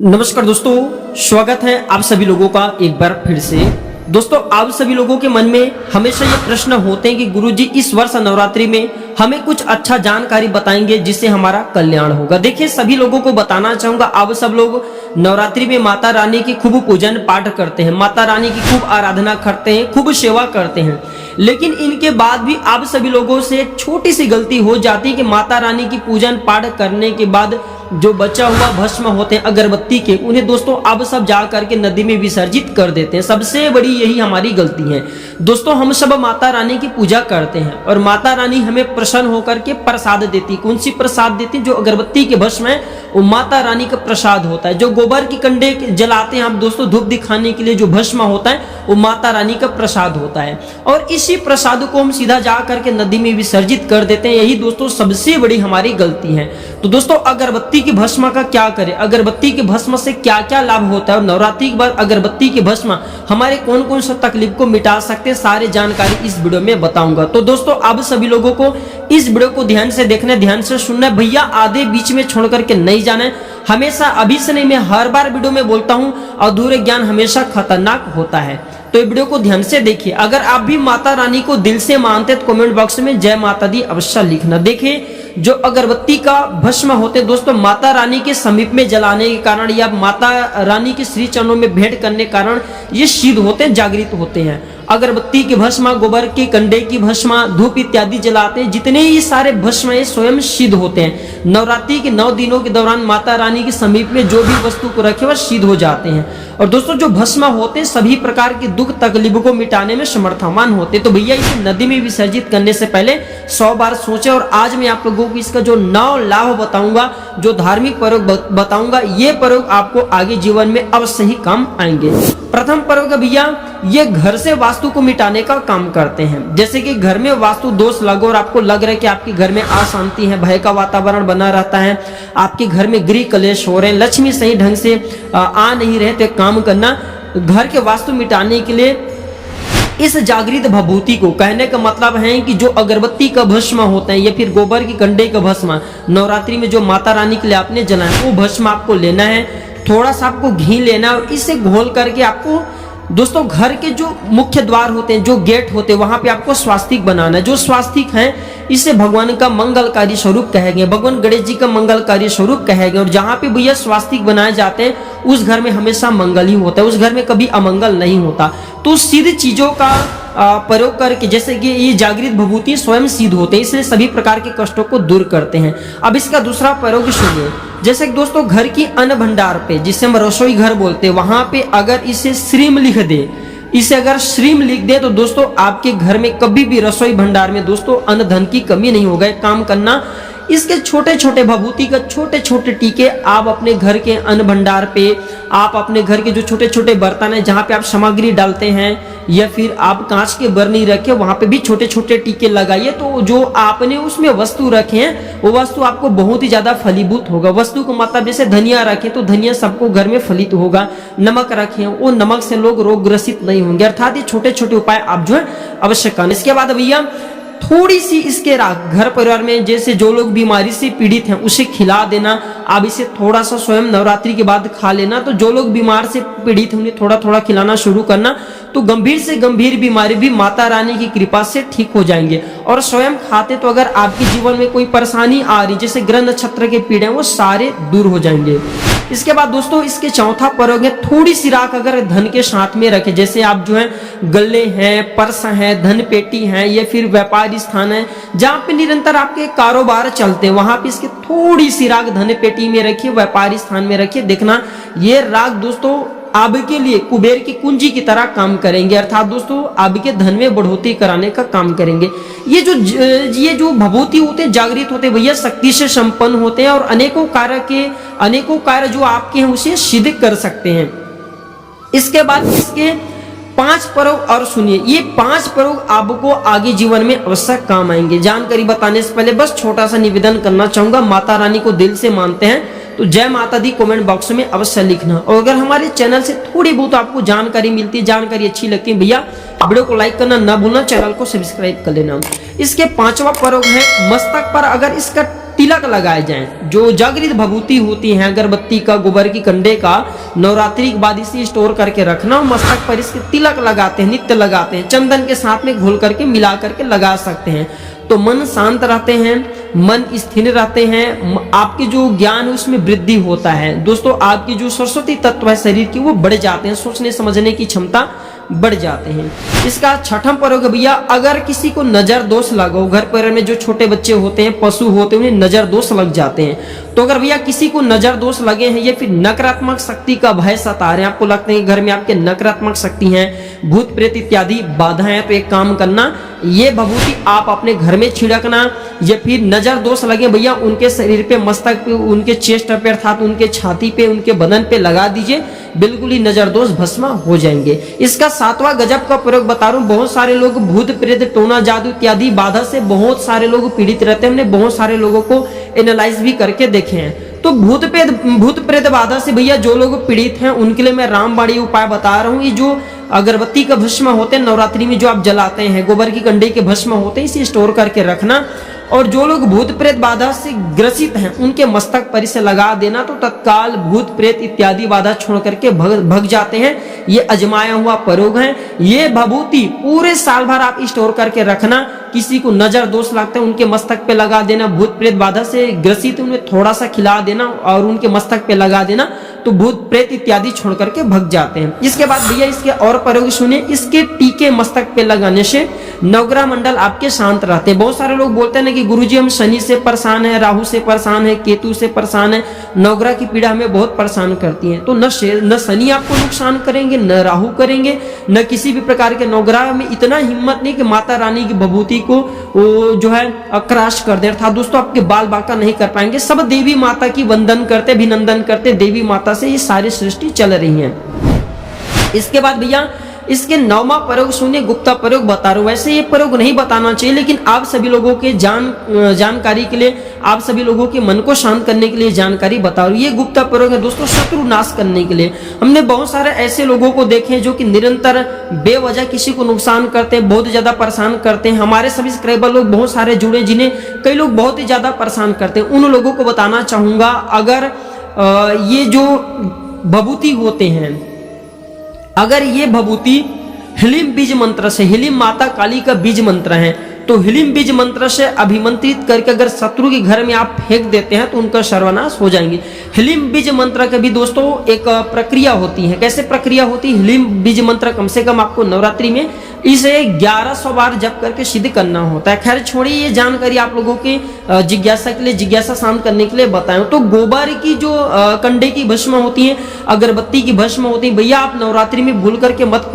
नमस्कार दोस्तों, स्वागत है आप सभी लोगों का एक बार फिर से। दोस्तों, आप सभी लोगों के मन में हमेशा ये प्रश्न होते हैं कि गुरुजी इस वर्ष नवरात्रि में हमें कुछ अच्छा जानकारी बताएंगे जिससे हमारा कल्याण होगा। देखिए, सभी लोगों को बताना चाहूंगा, आप सब लोग नवरात्रि में माता रानी की खूब पूजन पाठ करते हैं, माता रानी की खूब आराधना करते हैं, खूब सेवा करते हैं, लेकिन इनके बाद भी आप सभी लोगों से एक छोटी सी गलती हो जाती है कि माता रानी की पूजन पाठ करने के बाद जो बचा हुआ भस्म होते हैं अगरबत्ती के, उन्हें दोस्तों आप सब जा करके नदी में विसर्जित कर देते हैं। सबसे बड़ी यही हमारी गलती है। दोस्तों, हम सब माता रानी की पूजा करते हैं और माता रानी हमें प्रसन्न होकर के प्रसाद देती। कौन सी प्रसाद देती? जो अगरबत्ती के भस्म है वो माता रानी का प्रसाद होता है। जो गोबर की कंडे जलाते हैं हम दोस्तों धूप दिखाने के लिए, जो भस्म होता है वो माता रानी का प्रसाद होता है और इसी प्रसाद को हम सीधा जा करके नदी में विसर्जित कर देते हैं। यही दोस्तों सबसे बड़ी हमारी गलती है। तो दोस्तों, अगरबत्ती की भस्म का क्या करें, अगरबत्ती के भस्म से क्या क्या लाभ होता है और नवरात्रि के बाद अगरबत्ती के भस्म हमारे कौन कौन सा तकलीफ को मिटा सकते हैं, सारे जानकारी इस वीडियो में बताऊंगा। तो दोस्तों, आप सभी लोगों को इस वीडियो को ध्यान से देखना, ध्यान से सुनना भैया, आधे बीच में छोड़ करके नहीं जाना है। हमेशा अभी से नहीं, मैं हर बार वीडियो में बोलता हूं, अधूरे ज्ञान हमेशा खतरनाक होता है। तो वीडियो को ध्यान से देखिए। अगर आप भी माता रानी को दिल से मानते तो कमेंट बॉक्स में जय माता दी अवश्य लिखना। देखिए, जो अगरबत्ती का भस्म होते हैं दोस्तों माता रानी के समीप में जलाने के कारण या माता रानी के श्री चरणों में भेंट करने के कारण ये सिद्ध होते हैं, जागृत होते हैं। अगरबत्ती के भस्म, गोबर के कंडे की भस्म, धूप इत्यादि जलाते हैं, जितने ही सारे भस्म ये स्वयं सिद्ध होते हैं। नवरात्रि के 9 दिनों के दौरान माता रानी के समीप में जो भी वस्तु को रखे वह सिद्ध हो जाते हैं। और दोस्तों, जो भस्म होते हैं सभी प्रकार की दुख तकलीफों को मिटाने में समर्थमान होते हैं। तो भैया, इसे नदी में विसर्जित करने से पहले 100 बार सोचें। और आज मैं आप लोगों को इसका जो 9 लाभ बताऊंगा, जो धार्मिक प्रयोग बताऊंगा, ये प्रयोग आपको आगे जीवन में अवश्य ही काम आएंगे। प्रथम प्रयोग भैया, ये घर से वास्तु को मिटाने का काम करते हैं। जैसे कि घर में वास्तु दोष लगो और आपको लग रहा है कि आपके घर में अशांति है, भय का वातावरण बना रहता है, आपके घर में गृह कलेश हो रहे हैं, लक्ष्मी सही ढंग से आ नहीं रहे, तो काम करना, घर के वास्तु मिटाने के लिए इस जागृत भभूति को, कहने का मतलब है कि जो अगरबत्ती का भस्म होता है या फिर गोबर की कंडे का भस्म नवरात्रि में जो माता रानी के लिए आपने जलाया, वो भस्म आपको लेना है। थोड़ा सा आपको घी लेना है और इसे घोल करके आपको दोस्तों घर के जो मुख्य द्वार होते हैं, जो गेट होते हैं, वहां पे आपको स्वास्तिक बनाना है। जो स्वास्तिक है इसे भगवान का मंगलकारी स्वरूप कहे गए, भगवान गणेश जी का मंगलकारी स्वरूप कहे गए। और जहाँ पे भैया स्वास्तिक बनाए जाते हैं उस घर में हमेशा मंगल ही होता है, उस घर में कभी अमंगल नहीं होता। तो सिद्ध चीजों का प्रयोग करके, जैसे कि ये जागृत भभूति स्वयं सिद्ध होते हैं, इसलिए सभी प्रकार के कष्टों को दूर करते हैं। अब इसका दूसरा प्रयोग सुनिए। जैसे कि दोस्तों घर की अन्न भंडार पे, जिसे हम रसोई घर बोलते हैं, वहां पे अगर इसे श्रीम लिख दे, इसे अगर श्रीम लिख दे तो दोस्तों आपके घर में कभी भी रसोई भंडार में दोस्तों अन्न धन की कमी नहीं होगा। एक काम करना, इसके छोटे छोटे भभूति का छोटे छोटे टीके आप अपने घर के अन्न भंडार पे, आप अपने घर के जो छोटे छोटे बर्तन है जहाँ पे आप सामग्री डालते हैं या फिर आप कांच के बर्नी रखे, वहां पे भी छोटे छोटे टीके लगाइए। तो जो आपने उसमें वस्तु रखे हैं वो वस्तु आपको बहुत ही ज्यादा फलीभूत होगा। वस्तु को मतलब जैसे धनिया रखें तो धनिया सबको घर में फलित होगा, नमक रखें वो नमक से लोग रोग ग्रसित नहीं होंगे। अर्थात ये छोटे छोटे उपाय आप जो है अवश्य करें। इसके बाद भैया, थोड़ी सी इसके राख घर परिवार में जैसे जो लोग बीमारी से पीड़ित हैं उसे खिला देना। आप इसे थोड़ा सा स्वयं नवरात्रि के बाद खा लेना। तो जो लोग बीमार से पीड़ित हैं उन्हें थोड़ा थोड़ा खिलाना शुरू करना, तो गंभीर से गंभीर बीमारी भी माता रानी की कृपा से ठीक हो जाएंगे। और स्वयं खाते तो अगर आपके जीवन में कोई परेशानी आ रही, जैसे ग्रह नक्षत्र के पीड़े, वो सारे दूर हो जाएंगे। इसके बाद दोस्तों, इसके चौथा प्रयोग है, थोड़ी सी राख अगर धन के साथ में रखे, जैसे आप जो है गले हैं, पर्स हैं, धन पेटी हैं या फिर व्यापारी स्थान है जहाँ पे निरंतर आपके कारोबार चलते हैं, वहां पे इसकी थोड़ी सी राख धन पेटी में रखिए, व्यापारी स्थान में रखिए। देखना ये राख दोस्तों आपके लिए कुबेर की कुंजी की तरह काम करेंगे, अर्थात दोस्तों आपके धन में बढ़ोतरी कराने का काम करेंगे। ये जो भभूति होते हैं, जागृत होते हैं भैया, शक्ति से संपन्न होते हैं और अनेकों कार्य जो आपके हैं उसे सिद्ध कर सकते हैं। इसके बाद इसके 5 प्रयोग और सुनिए। ये 5 प्रयोग आपको आगे जीवन में अवश्य काम आएंगे। जानकारी बताने से पहले बस छोटा सा निवेदन करना चाहूंगा, माता रानी को दिल से मानते हैं तो जय माता दी कमेंट बॉक्स में अवश्य लिखना। और अगर हमारे चैनल से थोड़ी बहुत आपको जानकारी मिलती है, जानकारी अच्छी लगती है भैया, वीडियो को लाइक करना ना भूलना, चैनल को सब्सक्राइब कर लेना। इसके 5वां प्रयोग है, मस्तक पर अगर इसका तिलक लगाए जाएं। जो जागृत भभूति होती है अगरबत्ती का, गोबर की कंडे का, नवरात्रि के बाद इसे स्टोर करके रखना और मस्तक पर इसके तिलक लगाते हैं, नित्य लगाते हैं, चंदन के साथ में घोल करके मिला करके लगा सकते हैं। तो मन शांत रहते हैं, मन स्थिर रहते हैं, आपके जो ज्ञान है उसमें वृद्धि होता है। दोस्तों आपकी जो सरस्वती तत्व है शरीर की वो बढ़ जाते हैं, सोचने समझने की क्षमता बढ़ जाते हैं। इसका छठम प्रयोग है भैया, अगर किसी को नजर दोष लगा हो, घर पर में जो छोटे बच्चे होते हैं, पशु होते हैं, उन्हें नजर दोष लग जाते हैं, तो अगर भैया किसी को नजर दोष लगे हैं या फिर नकारात्मक शक्ति का भय सता रहे हैं, आपको लगता है कि घर में आपके नकारात्मक शक्ति हैं, भूत प्रेत इत्यादि बाधाएं, तो एक काम करना, ये भभूति आप अपने घर में छिड़कना। या फिर नजर दोष लगे भैया उनके शरीर पे, मस्तक पे, उनके चेस्ट पे अर्थात उनके छाती पे, उनके बदन पे लगा दीजिए, बिल्कुल ही नजर दोष भस्म हो जाएंगे। इसका सातवां गजब का प्रयोग बता रहा हूँ। बहुत सारे लोग भूत प्रेत टोना जादू इत्यादि बाधा से बहुत सारे लोग पीड़ित रहते हैं, हमने बहुत सारे लोगों को एनालाइज भी करके देखे हैं। तो भूत प्रेत बाधा से भैया जो लोग पीड़ित हैं उनके लिए मैं रामबाड़ी उपाय बता रहा हूँ। ये जो अगरबत्ती का भस्म होते हैं नवरात्रि में जो आप जलाते हैं, गोबर की कंडे के भस्म होते हैं, इसे स्टोर करके रखना। और जो लोग भूत प्रेत बाधा से ग्रसित हैं उनके मस्तक पर इसे लगा देना, तो तत्काल भूत प्रेत इत्यादि बाधा छोड़ करके भग जाते हैं। ये अजमाया हुआ प्रयोग है। ये भभूति पूरे साल भर आप स्टोर करके रखना। किसी को नजर दोष लगता है उनके मस्तक पे लगा देना, भूत प्रेत बाधा से ग्रसित उन्हें थोड़ा सा खिला देना और उनके मस्तक पे लगा देना, तो भूत प्रेत इत्यादि छोड़ करके भग जाते हैं। इसके बाद भैया इसके और प्रयोग सुनिए। इसके टीके मस्तक पे लगाने से नवग्रह मंडल आपके शांत रहते हैं। बहुत सारे लोग बोलते हैं कि गुरुजी हम शनि से परेशान है, राहु से परेशान है, केतु से परेशान है, नवग्रह की पीड़ा हमें बहुत परेशान करती है। तो न शनि आपको नुकसान करेंगे, न राहु करेंगे, न किसी भी प्रकार के नवग्रह में इतना हिम्मत नहीं कि माता रानी की भभूति को जो है क्रश कर दे, अर्थात दोस्तों आपके बाल बांका नहीं कर पाएंगे। सब देवी माता की वंदन करते, अभिनंदन करते, देवी माता से ये सारी सृष्टि चल रही है। इसके बाद भैया इसके नौवां प्रयोग सुनिए, गुप्ता प्रयोग बता रहा हूं। वैसे ये प्रयोग नहीं बताना चाहिए, लेकिन आप सभी लोगों के जानकारी के लिए, आप सभी लोगों के मन को शांत करने के लिए जानकारी बता रहा हूं। ये गुप्ता प्रयोग है दोस्तों शत्रु नाश करने के लिए। हमने बहुत सारे ऐसे लोगों को देखे हैं जो कि निरंतर बेवजह किसी को नुकसान करते हैं, बहुत ज्यादा परेशान करते हैं। हमारे सब्सक्राइबर लोग बहुत सारे जुड़े जिन्हें कई लोग बहुत ही ज्यादा परेशान करते हैं। उन लोगों को बताना चाहूंगा, अगर ये जो भभूति होते हैं, अगर ये भभूति हिलिम बीज मंत्र से, हिलिम माता काली का बीज मंत्र है, तो हिलिम बीज मंत्र से अभिमंत्रित करके अगर शत्रु के घर में आप फेंक देते हैं तो उनका सर्वनाश हो जाएंगे। हिलिम बीज मंत्र का भी दोस्तों एक प्रक्रिया होती है। कैसे प्रक्रिया होती है? हिलिम बीज मंत्र कम से कम आपको नवरात्रि में इसे 1100 बार जप करके सिद्ध करना होता है। खैर छोड़िए, ये जानकारी आप लोगों के जिज्ञासा के लिए, जिज्ञासा शांत करने के लिए बताएं। तो गोबर की जो कंडे की भस्म होती है, अगरबत्ती की भस्म होती है, भैया आप नवरात्रि में भूल करके मत फेंक